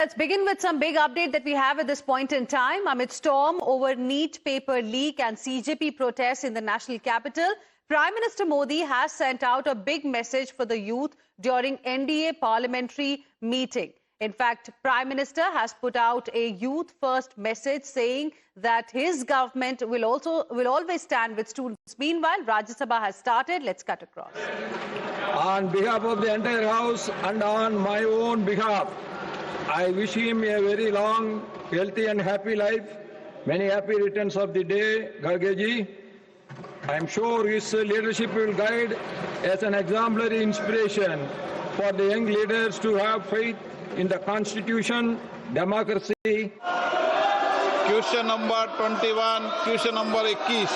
let's begin with some big update that we have at this point in time. Amid storm over NEET paper leak and CJP protests in the national capital, Prime Minister Modi has sent out a big message for the youth during NDA parliamentary meeting. In fact, Prime Minister has put out a youth-first message saying that his government will always stand with students. Meanwhile, Rajya Sabha has started. Let's cut across. On behalf of the entire House and on my own behalf, I wish him a very long, healthy and happy life. Many happy returns of the day, Gargeji. I am sure his leadership will guide as an exemplary inspiration for the young leaders to have faith in the Constitution, democracy. Question number 21, question number 21,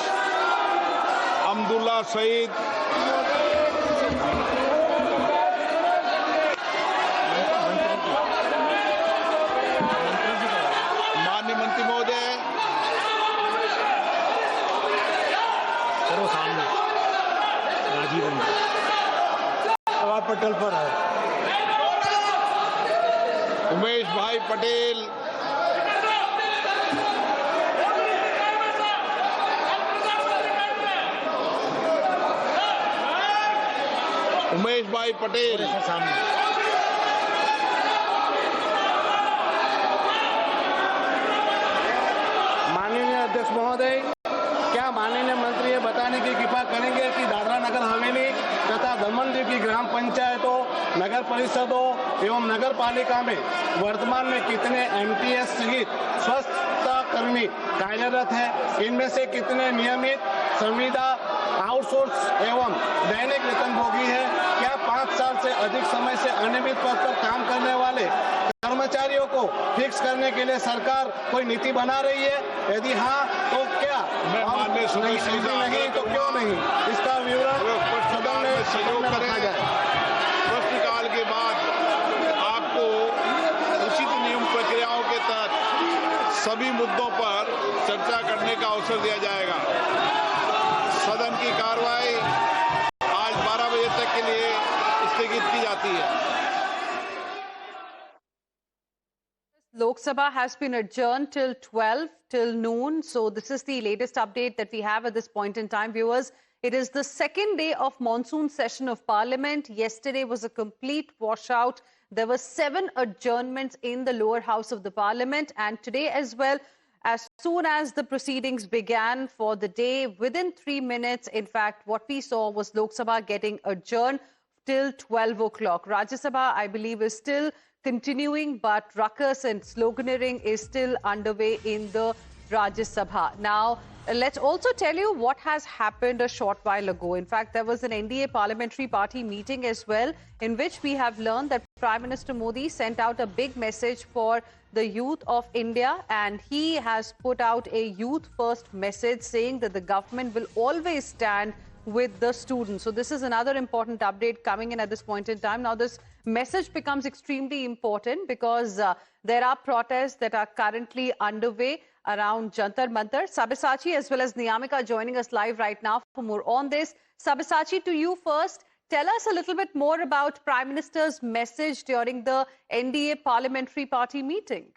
Abdullah Saeed. माननीय मंत्री महोदय, सामने राजीव पटेल पर है। उमेश भाई पटेल, उमेश भाई पटेल, माननीय अध्यक्ष महोदय, क्या माननीय मंत्री ये बताने की कृपा करेंगे कि दादरा नगर हवेली तथा दमन-दीव की ग्राम पंचायतों, नगर परिषदों एवं नगर पालिका में वर्तमान में कितने एमटीएस सहित स्वच्छता कर्मी कार्यरत हैं? इनमें से कितने नियमित, संविदा, आउटसोर्स एवं दैनिक वेतनभोगी है? क्या 5 साल से अधिक समय से अनियमित पद पर काम करने वाले कर्मचारियों को फिक्स करने के लिए सरकार कोई नीति बना रही है? यदि हाँ तो क्या? नहीं तो क्यों नहीं? इसका विवरण सदन में सहयोग रखा जाए। प्रश्नकाल के बाद आपको उचित नियम प्रक्रियाओं के तहत सभी मुद्दों पर चर्चा करने का अवसर दिया जाएगा। सदन की कार्रवाई आज 12 बजे तक के लिए स्थगित की जाती है। Lok Sabha has been adjourned till 12, till noon. So this is the latest update that we have at this point in time, viewers. It is the second day of monsoon session of Parliament. Yesterday was a complete washout. There were 7 adjournments in the lower house of the Parliament. And today as well, as soon as the proceedings began for the day, within 3 minutes, in fact, what we saw was Lok Sabha getting adjourned till 12 o'clock. Rajya Sabha, I believe, is still continuing, but ruckus and sloganeering is still underway in the Rajya Sabha. Now, let's also tell you what has happened a short while ago. In fact, there was an NDA parliamentary party meeting as well, in which we have learned that Prime Minister Modi sent out a big message for the youth of India, and he has put out a youth-first message saying that the government will always stand with the students. So this is another important update coming in at this point in time. Now, this message becomes extremely important because there are protests that are currently underway around Jantar Mantar. Sabyasachi as well as Niyamika joining us live right now for more on this. Sabyasachi, to you first. Tell us a little bit more about Prime Minister's message during the NDA parliamentary party meeting.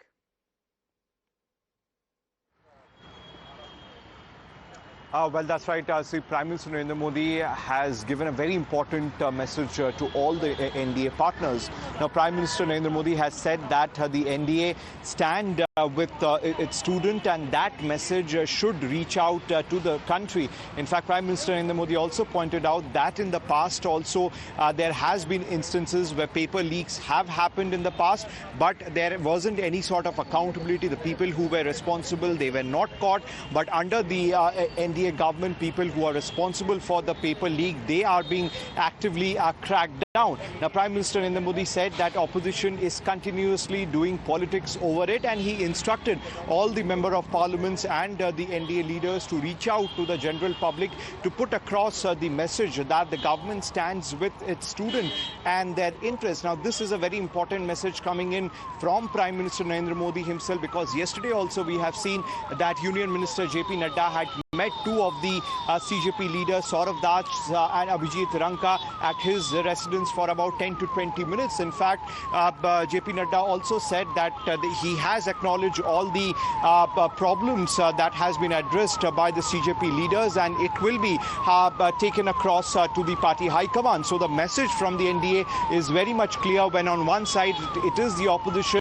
Well, that's right. See, Prime Minister Narendra Modi has given a very important message to all the NDA partners. Now, Prime Minister Narendra Modi has said that the NDA stand with its student, and that message should reach out to the country. In fact, Prime Minister Narendra Modi also pointed out that in the past also there has been instances where paper leaks have happened in the past, but there wasn't any sort of accountability. The people who were responsible, they were not caught. But under the NDA government, people who are responsible for the paper leak, they are being actively cracked down. Now, Prime Minister Narendra Modi said that opposition is continuously doing politics over it, and he instructed all the member of parliaments and the NDA leaders to reach out to the general public to put across the message that the government stands with its student and their interests. Now, this is a very important message coming in from Prime Minister Narendra Modi himself, because yesterday also we have seen that Union Minister JP Nadda had met two of the CJP leaders, Saurav Das and Abhijit Ranka, at his residence for about 10 to 20 minutes. In fact, JP Nadda also said that he has acknowledged all the problems that has been addressed by the CJP leaders, and it will be taken across to the party high command. So the message from the NDA is very much clear, when on one side it is the opposition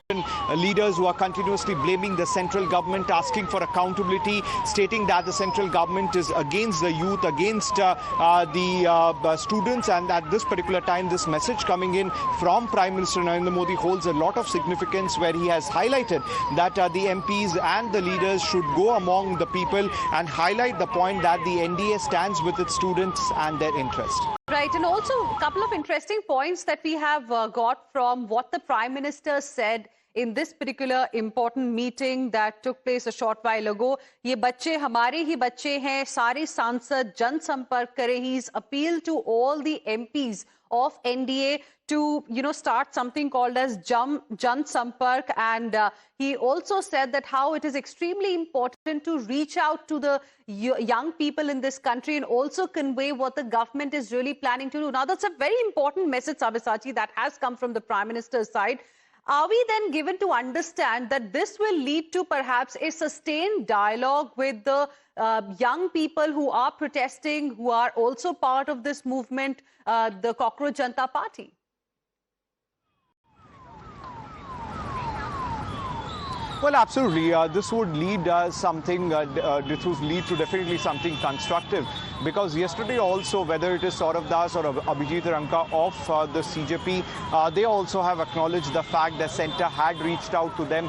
leaders who are continuously blaming the central government, asking for accountability, stating that the central government is against the youth, against the students, and at this particular time this message coming in from Prime Minister Narendra Modi holds a lot of significance, where he has highlighted that the MPs and the leaders should go among the people and highlight the point that the NDA stands with its students and their interest. Right, and also a couple of interesting points that we have got from what the Prime Minister said in this particular important meeting that took place a short while ago. ये बच्चे हमारे ही बच्चे हैं, सारे सांसद जनसंपर्क करें. He's appealed to all the MPs of NDA to, start something called as Jan Sampark, and he also said that how it is extremely important to reach out to the young people in this country and also convey what the government is really planning to do. Now, that's a very important message, Sabyasachi, that has come from the Prime Minister's side. Are we then given to understand that this will lead to perhaps a sustained dialogue with the young people who are protesting, who are also part of this movement, the Cockroach Janata Party? Well, absolutely. This would lead this would lead to definitely something constructive, because yesterday also, whether it is Saurav Das or Abhijit Ranka of the CJP, they also have acknowledged the fact that Centre had reached out to them.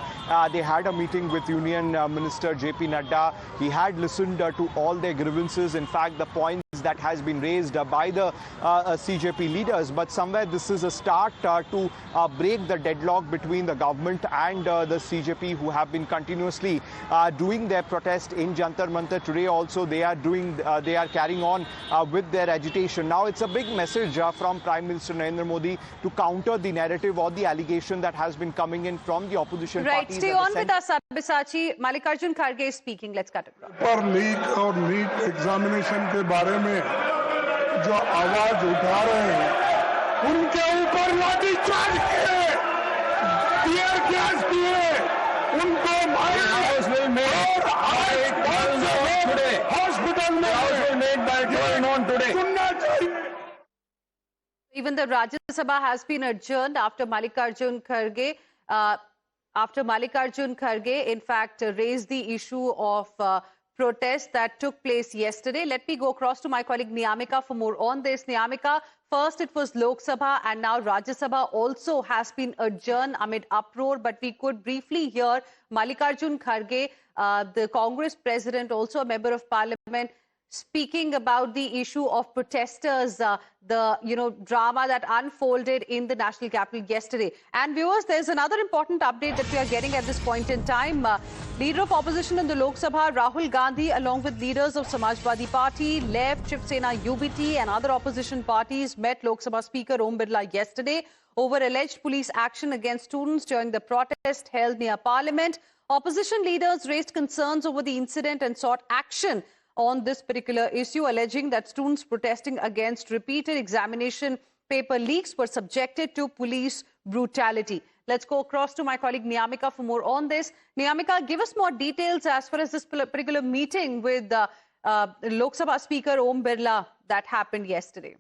They had a meeting with Union Minister JP Nadda. He had listened to all their grievances. In fact, the points that has been raised by the CJP leaders, but somewhere this is a start to break the deadlock between the government and the CJP, who have been continuously doing their protest in Jantar Mantar. Today also they are carrying on with their agitation. Now it's a big message from Prime Minister Narendra Modi to counter the narrative or the allegation that has been coming in from the opposition right, parties. Stay on with us, Sabyasachi. Mallikarjun Kharge is speaking. Let's cut it across. पर leak और NEET examination के बारे में जो आवाज उठा रहे हैं, उनके ऊपर लाठीचार्ज किए, टीयर गैस किए, उनको हॉस्पिटल में सुनना चाहिए. Even the Rajya Sabha has been adjourned after Mallikarjun Kharge, in fact, raised the issue of protest that took place yesterday. Let me go across to my colleague Niyamika for more on this. Niyamika, first it was Lok Sabha and now Rajya Sabha also has been adjourned amid uproar, but we could briefly hear Mallikarjun Kharge, the Congress president, also a member of parliament, speaking about the issue of protesters, the drama that unfolded in the national capital yesterday. And viewers, there's another important update that we are getting at this point in time. Leader of opposition in the Lok Sabha, Rahul Gandhi, along with leaders of Samajwadi Party, Left, Shiv Sena, UBT and other opposition parties met Lok Sabha Speaker Om Birla yesterday over alleged police action against students during the protest held near Parliament. Opposition leaders raised concerns over the incident and sought action on this particular issue, alleging that students protesting against repeated examination paper leaks were subjected to police brutality. Let's go across to my colleague Niyamika for more on this. Niyamika, give us more details as far as this particular meeting with Lok Sabha Speaker Om Birla that happened yesterday.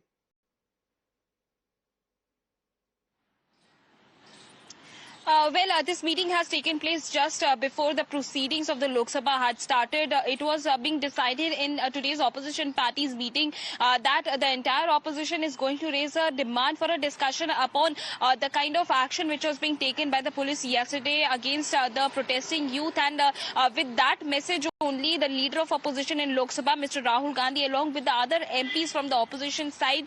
This meeting has taken place just before the proceedings of the Lok Sabha had started. It was being decided in today's opposition parties meeting that the entire opposition is going to raise a demand for a discussion upon the kind of action which was being taken by the police yesterday against the protesting youth. And with that message only, the leader of opposition in Lok Sabha, Mr. Rahul Gandhi, along with the other MPs from the opposition side,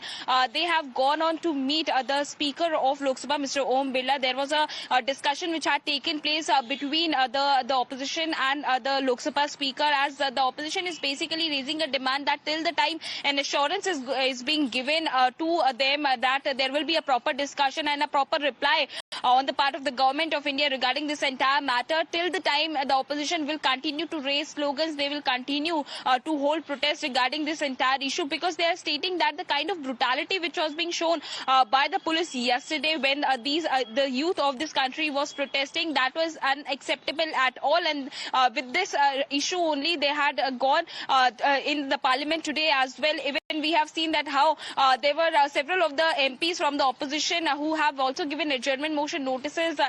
they have gone on to meet the Speaker of Lok Sabha, Mr. Om Birla. There was a discussion which had taken place between the opposition and the Lok Sabha Speaker, as the opposition is basically raising a demand that till the time an assurance is being given to them that there will be a proper discussion and a proper reply on the part of the government of India regarding this entire matter, till the time the opposition will continue to raise slogans, they will continue to hold protests regarding this entire issue, because they are stating that the kind of brutality which was being shown by the police yesterday when the youth of this country was protesting, that was unacceptable at all. And with this issue only, they had gone in the parliament today as well. Even we have seen that how there were several of the MPs from the opposition who have also given adjournment motion notices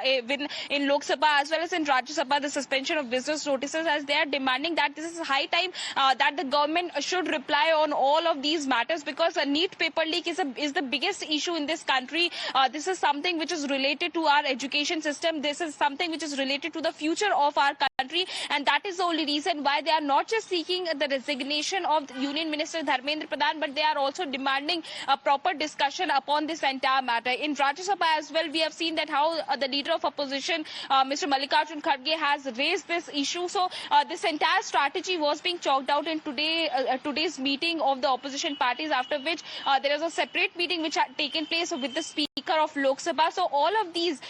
in Lok Sabha as well as in Rajya Sabha, the suspension of business notices, as they are demanding that this is high time that the government should reply on all of these matters, because a NEET paper leak is the biggest issue in this country. This is something which is related to our education system. This is something which is related to the future of our country, and that is the only reason why they are not just seeking the resignation of Union Minister Dharmendra Pradhan, but they are also demanding a proper discussion upon this entire matter. In Rajya Sabha as well, we have seen that how the leader of opposition, Mr. Mallikarjun Kharge, has raised this issue. So this entire strategy was being chalked out in today's meeting of the opposition parties, after which there is a separate meeting which had taken place with the Speaker of Lok Sabha. So all of these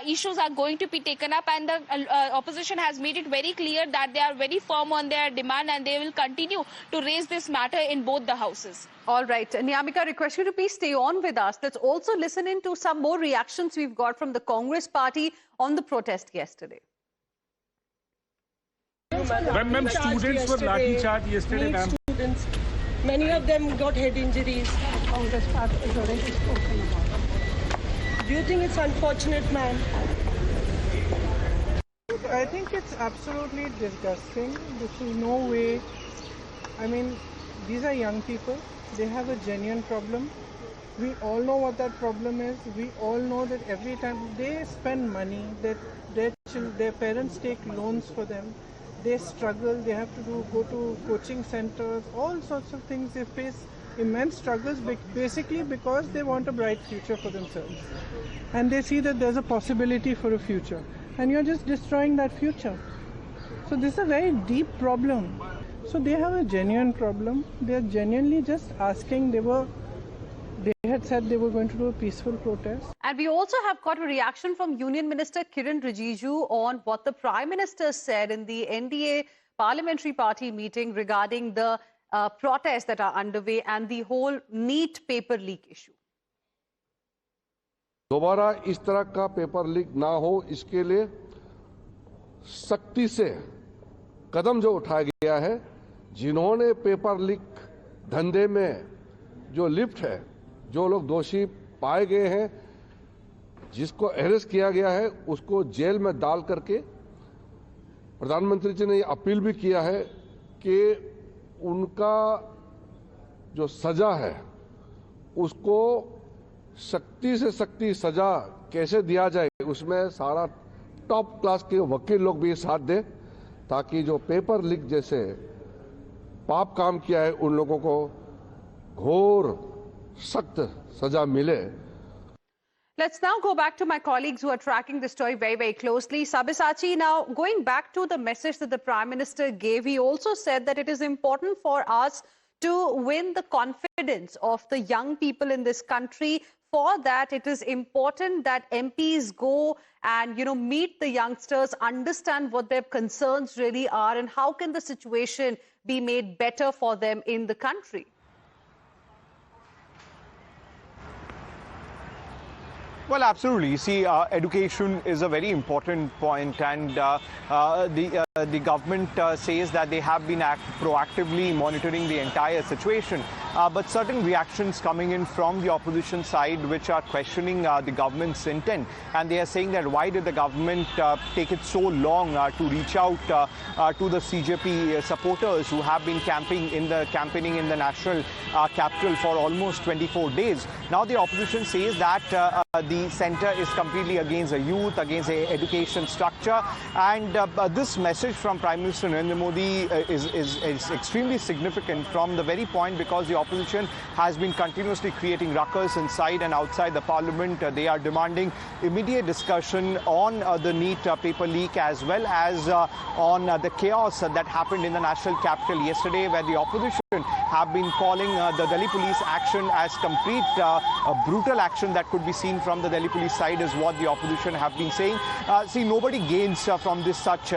issues are going to be taken up, and the opposition has made it very clear that they are very firm on their demand, and they will continue to raise this matter in both the houses. All right, Niyamika, request you to please stay on with us. Let's also listen into some more reactions we've got from the Congress party on the protest yesterday. Ma'am, students were lathi charged yesterday, ma'am. Students, many of them got head injuries. Congress party has already spoken about it. Do you think it's unfortunate, ma'am? I think it's absolutely disgusting. This is no way. I mean, these are young people. They have a genuine problem. We all know what that problem is. We all know that every time they spend money, their parents take loans for them. They struggle. They have to go to coaching centers, all sorts of things. They face immense struggles, basically because they want a bright future for themselves, and they see that there's a possibility for a future, and you're just destroying that future. So this is a very deep problem. So they have a genuine problem. They're genuinely just asking. They had said they were going to do a peaceful protest. And we also have got a reaction from Union Minister Kiren Rijiju on what the Prime Minister said in the NDA Parliamentary Party meeting regarding the protests that are underway and the whole NEET paper leak issue. दोबारा इस तरह का paper leak ना हो, इसके लिए सख्ती से कदम जो उठाया गया है, जिन्होंने पेपर लीक धंधे में जो लिप्त है, जो लोग दोषी पाए गए हैं, जिसको अरेस्ट किया गया है, उसको जेल में डाल करके प्रधानमंत्री जी ने अपील भी किया है कि उनका जो सजा है उसको सख्ती से सख्ती सजा कैसे दिया जाए, उसमें सारा टॉप क्लास के वकील लोग भी साथ दें, ताकि जो पेपर लीक जैसे पाप काम किया है उन लोगों को घोर सख्त सजा मिले. Let's now go back to my colleagues who are tracking the story very, very closely. Sabyasachi, now going back to the message that the Prime Minister gave, he also said that it is important for us to win the confidence of the young people in this country. For that, it is important that MPs go and, meet the youngsters, understand what their concerns really are and how can the situation be made better for them in the country. Well, absolutely. You see, education is a very important point, and the government says that they have been proactively monitoring the entire situation. But certain reactions coming in from the opposition side which are questioning the government's intent, and they are saying that why did the government take it so long to reach out to the CJP supporters who have been campaigning in the national capital for almost 24 days. Now the opposition says that the centre is completely against the youth, against the education structure, and this message from Prime Minister Narendra Modi is extremely significant from the very point because the opposition has been continuously creating ruckus inside and outside the parliament. They are demanding immediate discussion on the NEET paper leak as well as on the chaos that happened in the national capital yesterday, where the opposition have been calling the Delhi police action as complete brutal action that could be seen from the Delhi police side is what the opposition have been saying. See, nobody gains from this such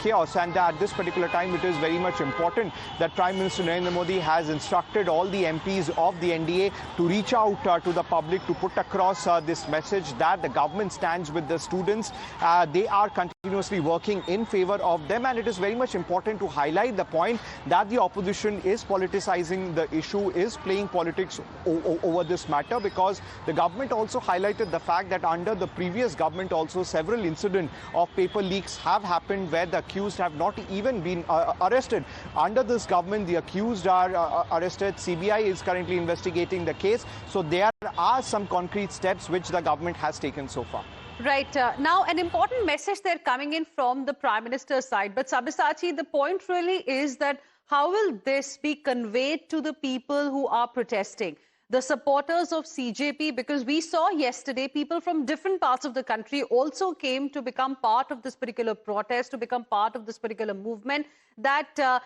chaos, and at this particular time it is very much important that Prime Minister Narendra Modi has instructed all the MPs of the NDA to reach out to the public to put across this message that the government stands with the students. They are continuously working in favor of them, and it is very much important to highlight the point that the opposition is politicizing the issue, is playing politics over this matter, because the government also highlighted the fact that under the previous government also several incidents of paper leaks have happened where the accused have not even been arrested. Under this government, the accused are arrested. CBI is currently investigating the case. So there are some concrete steps which the government has taken so far. Right. Now, an important message there coming in from the Prime Minister's side. But Sabyasachi, the point really is that how will this be conveyed to the people who are protesting, the supporters of CJP? Because we saw yesterday people from different parts of the country also came to become part of this particular protest, to become part of this particular movement that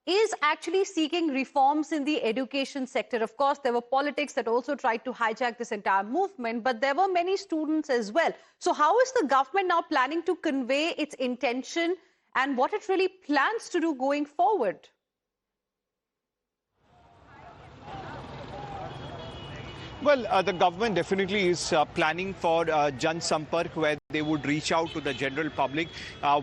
is actually seeking reforms in the education sector. Of course, there were politics that also tried to hijack this entire movement, but there were many students as well. So how is the government now planning to convey its intention and what it really plans to do going forward? Well, the government definitely is planning for Jan Sampark, where they would reach out to the general public,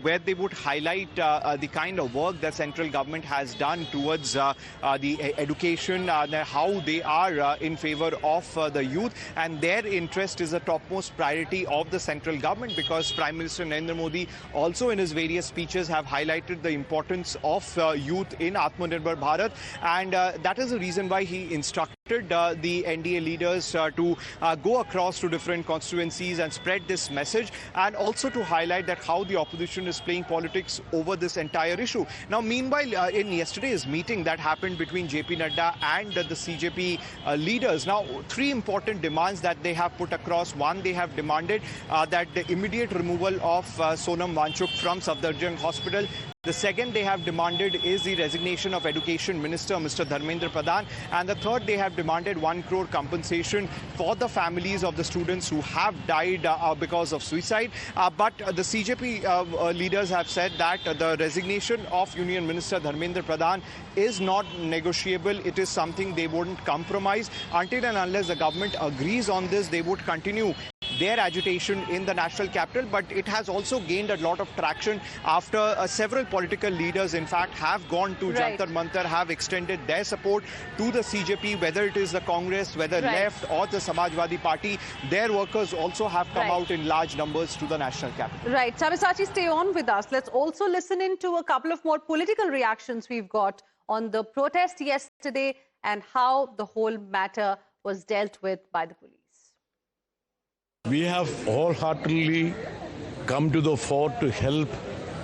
where they would highlight the kind of work the central government has done towards the education, how they are in favor of the youth, and their interest is the topmost priority of the central government, because Prime Minister Narendra Modi also in his various speeches have highlighted the importance of youth in Atmanirbhar Bharat, and that is the reason why he instructed the NDA leaders to go across to different constituencies and spread this message, and also to highlight that how the opposition is playing politics over this entire issue. Now, meanwhile, in yesterday's meeting that happened between JP Nadda and the CJP leaders, now three important demands that they have put across. One, they have demanded that the immediate removal of Sonam Wanchuk from Safdarjung Hospital. The second they have demanded is the resignation of Education Minister Mr. Dharmendra Pradhan, and the third they have demanded 1 crore compensation for the families of the students who have died because of suicide. But the CJP leaders have said that the resignation of Union Minister Dharmendra Pradhan is not negotiable. It is something they wouldn't compromise. Until and unless the government agrees on this, they would continue their agitation in the national capital. But it has also gained a lot of traction after several political leaders, in fact, have gone to Jantar Mantar, have extended their support to the CJP, whether it is the Congress, whether left or the Samajwadi Party. Their workers also have come out in large numbers to the national capital. Right. Sabyasachi, stay on with us. Let's also listen into a couple of more political reactions we've got on the protest yesterday and how the whole matter was dealt with by the police. We have wholeheartedly come to the fore to help,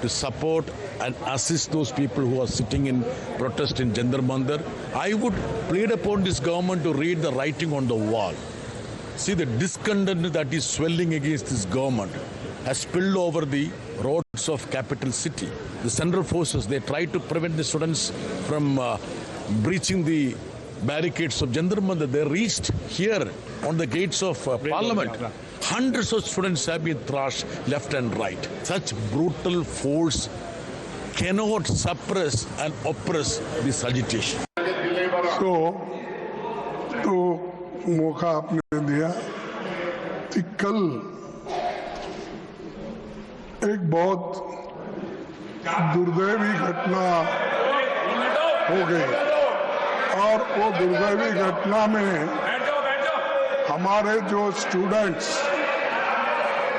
to support and assist those people who are sitting in protest in Jantar Mantar. I would plead upon this government to read the writing on the wall. See, the discontent that is swelling against this government has spilled over the roads of capital city. The central forces, they try to prevent the students from breaching the barricades of Jantar Mantar. They reached here on the gates of Parliament. Hundreds of students have been thrashed left and right. Such brutal force cannot suppress and oppress this agitation. तो मौका आपने दिया कि कल एक बहुत दुर्दैवी घटना हो गई, और वो दुर्दैवी घटना में हमारे जो स्टूडेंट्स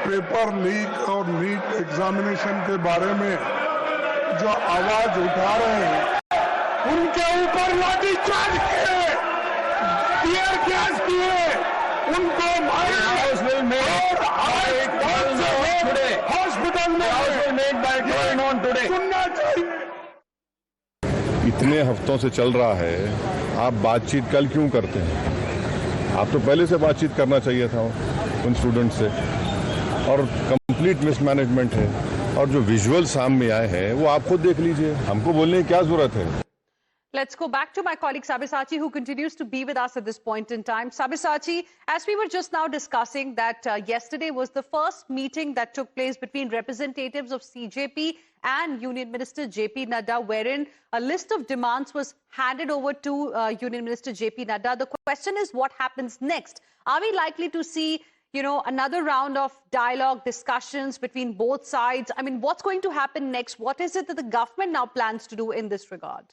पेपर लीक और नीट एग्जामिनेशन के बारे में जो आवाज उठा रहे हैं, उनके ऊपर लाठीचार्ज किए, टीयर गैस किए, उनको हॉस्पिटल में सुनना चाहिए। इतने हफ्तों से चल रहा है, आप बातचीत कल क्यों करते हैं? आप तो पहले से बातचीत करना चाहिए था उन स्टूडेंट से। और कंप्लीट मिसमैनेजमेंट है, और जो विजुअल सामने आए हैं वो आप खुद देख लीजिए, हमको बोलने की क्या जरूरत है। Let's go back to my colleague Sabyasachi, who continues to be with us at this point in time. Sabyasachi, as we were just now discussing that yesterday was the first meeting that took place between representatives of CJP and Union Minister JP Nadda, wherein a list of demands was handed over to Union Minister JP Nadda. The question is, what happens next? Are we likely to see, another round of dialogue, discussions between both sides? I mean, what's going to happen next? What is it that the government now plans to do in this regard?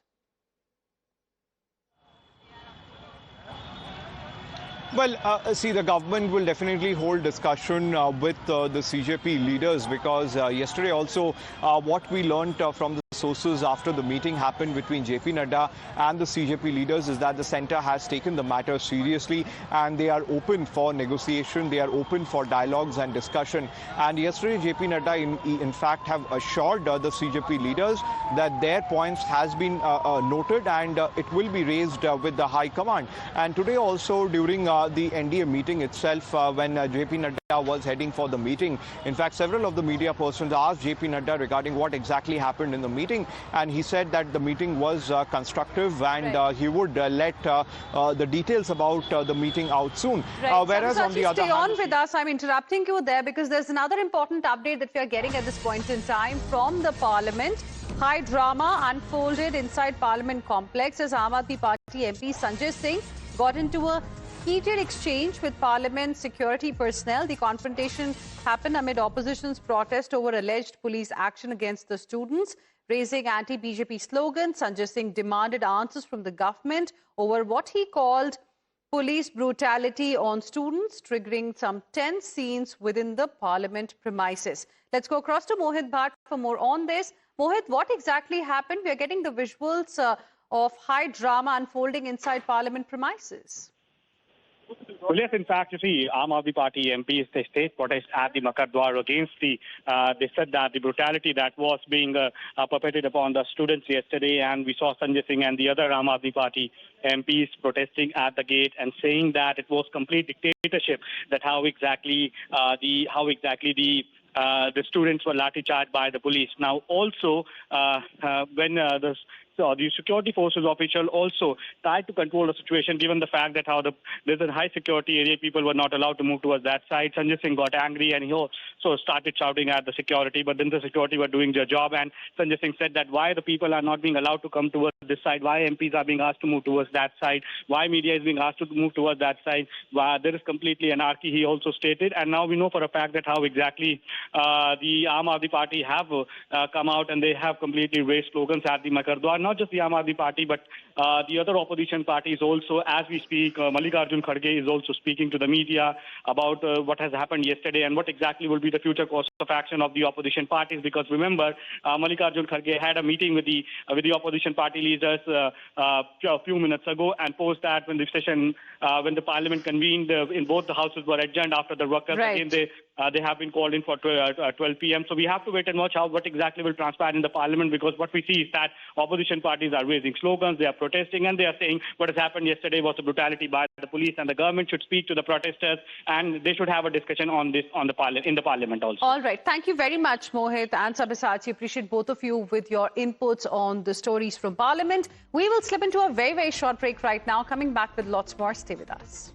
Well, see, the government will definitely hold discussion with the CJP leaders, because yesterday also what we learned from the sources after the meeting happened between JP Nadda and the CJP leaders is that the centre has taken the matter seriously and they are open for negotiation, they are open for dialogues and discussion. And yesterday JP Nadda in fact have assured the CJP leaders that their points has been noted and it will be raised with the High Command. And today also during the NDA meeting itself, when JP Nadda was heading for the meeting, in fact several of the media persons asked JP Nadda regarding what exactly happened in the meeting, and he said that the meeting was constructive and he would let the details about the meeting out soon. Right. Whereas on the other hand, stay on with us. I'm interrupting you there because there's another important update that we are getting at this point in time from the Parliament. High drama unfolded inside Parliament complex as Aam Aadmi Party MP Sanjay Singh got into a heated exchange with Parliament security personnel. The confrontation happened amid opposition's protest over alleged police action against the students. Raising anti-BJP slogans, Sanjay Singh demanded answers from the government over what he called police brutality on students, triggering some tense scenes within the Parliament premises. Let's go across to Mohit Bhatt for more on this. Mohit, what exactly happened? We are getting the visuals of high drama unfolding inside Parliament premises. Well, yes, in fact, you see, Aam Aadmi Party MPs, they staged protest at the Makar Dwar against they said that the brutality that was being perpetrated upon the students yesterday, and we saw Sanjay Singh and the other Aam Aadmi Party MPs protesting at the gate and saying that it was complete dictatorship, that how exactly the students were lathi charged by the police. Now, also, when the security forces official also tried to control the situation, given the fact that there's a high security area, people were not allowed to move towards that side. Sanjay Singh got angry and he also started shouting at the security, but then the security were doing their job, and Sanjay Singh said that why the people are not being allowed to come towards this side, why MPs are being asked to move towards that side, why media is being asked to move towards that side, why there is completely anarchy, he also stated. And now we know for a fact that how exactly the Aam Aadmi Party have come out and they have completely raised slogans at the Makar Dwar. Not just the Aam Aadmi Party, but the other opposition parties also. As we speak, Mallikarjun Kharge is also speaking to the media about what has happened yesterday and what exactly will be the future course of action of the opposition parties. Because remember, Mallikarjun Kharge had a meeting with the opposition party leaders a few minutes ago, and post that when the Parliament convened, in both the houses were adjourned after the workers. Right. Again, they have been called in for 12 p.m. So we have to wait and watch what exactly will transpire in the Parliament, because what we see is that opposition parties are raising slogans, they are protesting, and they are saying what has happened yesterday was a brutality by the police, and the government should speak to the protesters and they should have a discussion on this in the Parliament also. All right. Thank you very much, Mohit and Sabyasachi. Appreciate both of you with your inputs on the stories from Parliament. We will slip into a very, very short break right now. Coming back with lots more. Stay with us.